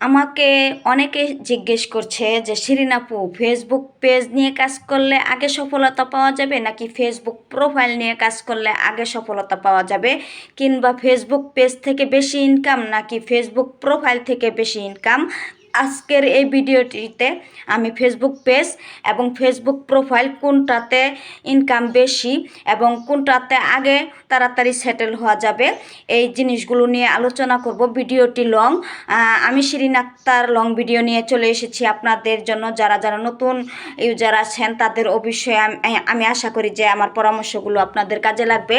আমাকে অনেকে জিজ্ঞেস করছে যে শিরিন আপু, ফেসবুক পেজ নিয়ে কাজ করলে আগে সফলতা পাওয়া যাবে নাকি ফেসবুক প্রোফাইল নিয়ে কাজ করলে আগে সফলতা পাওয়া যাবে, কিংবা ফেসবুক পেজ থেকে বেশি ইনকাম নাকি ফেসবুক প্রোফাইল থেকে বেশি ইনকাম। আজকের এই ভিডিওটিতে আমি ফেসবুক পেজ এবং ফেসবুক প্রোফাইল কোনটাতে ইনকাম বেশি এবং কোনটাতে আগে তাড়াতাড়ি সেটেল হওয়া যাবে এই জিনিসগুলো নিয়ে আলোচনা করব। ভিডিওটি লং, আমি শিরিন আক্তার লং ভিডিও নিয়ে চলে এসেছি আপনাদের জন্য। যারা যারা নতুন ইউজার আছেন তাদের অবশ্যই আমি আশা করি যে আমার পরামর্শগুলো আপনাদের কাজে লাগবে।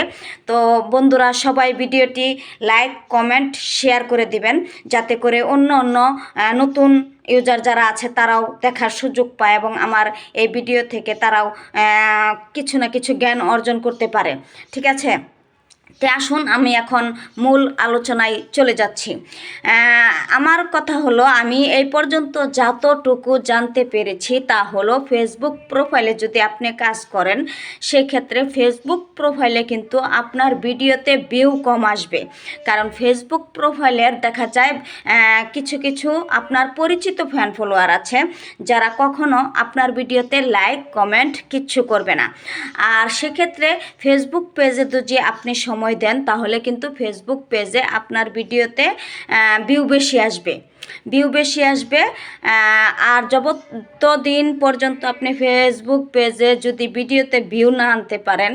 তো বন্ধুরা, সবাই ভিডিওটি লাইক কমেন্ট শেয়ার করে দিবেন, যাতে করে অন্য নতুন ইউজার যারা আছে তারাও দেখার সুযোগ পায় এবং আমার এই ভিডিও থেকে তারাও কিছু না কিছু জ্ঞান অর্জন করতে পারে। ঠিক আছে, তে আসুন আমি এখন মূল আলোচনায় চলে যাচ্ছি। আমার কথা হলো, আমি এই পর্যন্ত যতটুকু জানতে পেরেছি তা হলো, ফেসবুক প্রোফাইলে যদি আপনি কাজ করেন সেক্ষেত্রে ফেসবুক প্রোফাইলে কিন্তু আপনার ভিডিওতে ভিউ কম আসবে। কারণ ফেসবুক প্রোফাইলের দেখা যায় কিছু কিছু আপনার পরিচিত ফ্যান ফলোয়ার আছে যারা কখনো আপনার ভিডিওতে লাইক কমেন্ট কিচ্ছু করবে না। আর সেক্ষেত্রে ফেসবুক পেজে যদি আপনি সময় দেন তাহলে কিন্তু ফেসবুক পেজে আপনার ভিডিওতে ভিউ বেশি আসবে। আর যতদিন পর্যন্ত আপনি ফেসবুক পেজে যদি ভিডিওতে ভিউ না আনতে পারেন,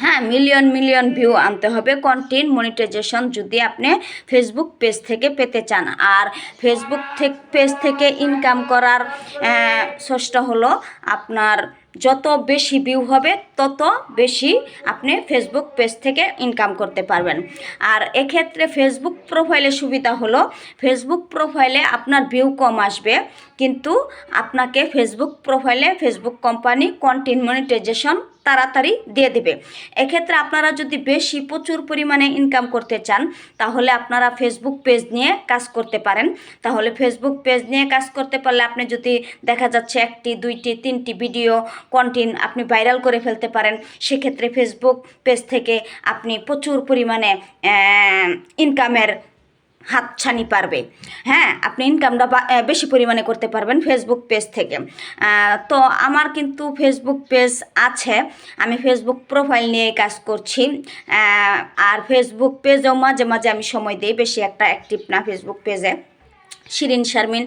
হ্যাঁ, মিলিয়ন ভিউ আনতে হবে কন্টেন্ট মনিটাইজেশন যদি আপনি ফেসবুক পেজ থেকে পেতে চান। আর ফেসবুক পেজ থেকে ইনকাম করার সোর্সটা হলো, আপনার যত বেশি ভিউ হবে তত বেশি আপনি ফেসবুক পেজ থেকে ইনকাম করতে পারবেন। আর এক্ষেত্রে ফেসবুক প্রোফাইলে সুবিধা হলো, ফেসবুক প্রোফাইলে আপনার ভিউ কম আসবে, কিন্তু আপনাকে ফেসবুক প্রোফাইলে ফেসবুক কোম্পানি কন্টেন্ট মনিটাইজেশন তাড়াতাড়ি দিয়ে দেবে। এক্ষেত্রে আপনারা যদি প্রচুর পরিমাণে ইনকাম করতে চান তাহলে আপনারা ফেসবুক পেজ নিয়ে কাজ করতে পারেন। তাহলে ফেসবুক পেজ নিয়ে কাজ করতে পারলে আপনি যদি দেখা যাচ্ছে 1টি 2টি 3টি ভিডিও কন্টেন্ট আপনি ভাইরাল করে ফেলতে পারেন, সেক্ষেত্রে ফেসবুক পেজ থেকে আপনি প্রচুর পরিমাণে ইনকামের হাতছানি পারবে। হ্যাঁ, আপনি ইনকামটা বেশি পরিমাণে করতে পারবেন ফেসবুক পেজ থেকে। তো আমার কিন্তু ফেসবুক পেজ আছে, আমি ফেসবুক প্রোফাইল নিয়ে কাজ করছি। আর ফেসবুক পেজেও মাঝে মাঝে আমি সময় দিই, বেশি একটা অ্যাক্টিভ না ফেসবুক পেজে। শিরিন শারমিন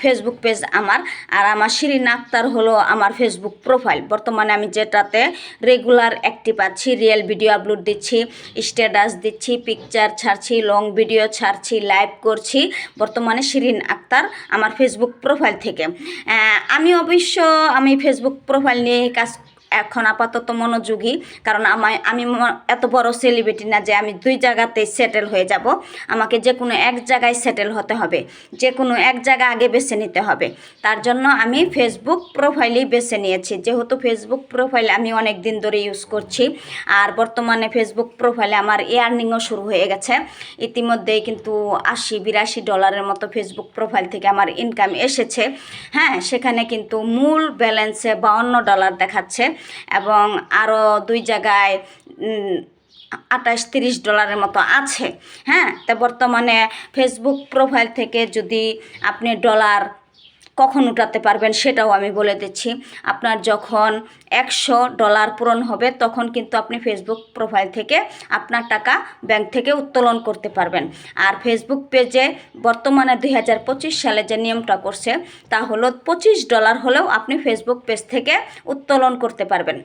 ফেসবুক পেজ আমার, আর আমার শিরিন আক্তার হলো আমার ফেসবুক প্রোফাইল। বর্তমানে আমি যেটাতে রেগুলার অ্যাক্টিভ আছি, রিয়েল ভিডিও আপলোড দিচ্ছি, স্ট্যাটাস দিচ্ছি, পিকচার ছাড়ছি, লং ভিডিও ছাড়ছি, লাইভ করছি, বর্তমানে শিরিন আক্তার আমার ফেসবুক প্রোফাইল থেকে। আমি ফেসবুক প্রোফাইল নিয়ে কাজ এখন আপাতত মনোযোগী, কারণ আমি এত বড় সেলিব্রিটি না যে আমি 2 জায়গাতেই সেটেল হয়ে যাব। আমাকে যে কোনো এক জায়গায় সেটেল হতে হবে, যে কোনো এক জায়গা আগে বেছে নিতে হবে। তার জন্য আমি ফেসবুক প্রোফাইলই বেছে নিয়েছি, যেহেতু ফেসবুক প্রোফাইল আমি অনেক দিন ধরে ইউজ করছি। আর বর্তমানে ফেসবুক প্রোফাইলে আমার আর্নিংও শুরু হয়ে গেছে ইতিমধ্যেই, কিন্তু $80-82 মতো ফেসবুক প্রোফাইল থেকে আমার ইনকাম এসেছে। হ্যাঁ, সেখানে কিন্তু মূল ব্যালেন্সে $52 দেখাচ্ছে এবং আরও 2 জায়গায় $28-30 মতো আছে। হ্যাঁ, তা বর্তমানে ফেসবুক প্রোফাইল থেকে যদি আপনি ডলার কখন উঠাতে পারবেন সেটাও আমি বলে দিচ্ছি। আপনার যখন $100 পূরণ হবে তখন কিন্তু আপনি ফেসবুক প্রোফাইল থেকে আপনার টাকা ব্যাংক থেকে উত্তোলন করতে পারবেন। আর ফেসবুক পেজে বর্তমানে 2025 সালে যে নিয়মটা করছে তা হলো $25 হলেও আপনি ফেসবুক পেজ থেকে উত্তোলন করতে পারবেন।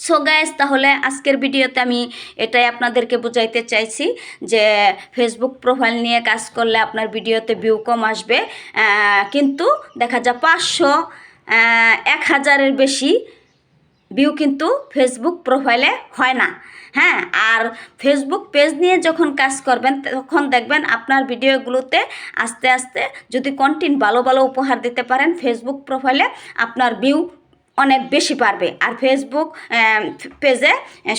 সো গাইস, তাহলে আজকের ভিডিওতে আমি এটাই আপনাদেরকে বোঝাইতে চাইছি যে ফেসবুক প্রোফাইল নিয়ে কাজ করলে আপনার ভিডিওতে ভিউ কম আসবে, কিন্তু দেখা যায় 500-1000-এর বেশি ভিউ কিন্তু ফেসবুক প্রোফাইলে হয় না। হ্যাঁ, আর ফেসবুক পেজ নিয়ে যখন কাজ করবেন তখন দেখবেন আপনার ভিডিওগুলোতে আস্তে আস্তে যদি কন্টেন্ট ভালো ভালো উপহার দিতে পারেন, ফেসবুক প্রোফাইলে আপনার ভিউ অনেক বেশি পারবে। আর ফেসবুক পেজে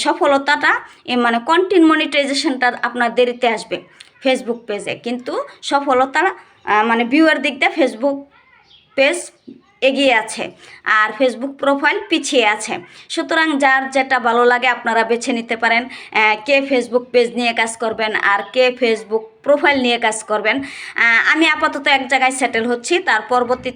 সফলতাটা মানে কন্টেন্ট মনিটাইজেশনটা আপনার দেরিতে আসবে ফেসবুক পেজে, কিন্তু সফলতা মানে ভিউয়ার দিক দিয়ে ফেসবুক পেজ এগিয়ে আছে আর ফেসবুক প্রোফাইল পিছিয়ে আছে। সুতরাং যার যেটা ভালো লাগে আপনারা বেছে নিতে পারেন, কে ফেসবুক পেজ নিয়ে কাজ করবেন আর কে ফেসবুক প্রোফাইল নিয়ে কাজ করবেন। আমি আপাতত এক জায়গায় সেটেল হচ্ছি, তার পরবর্তী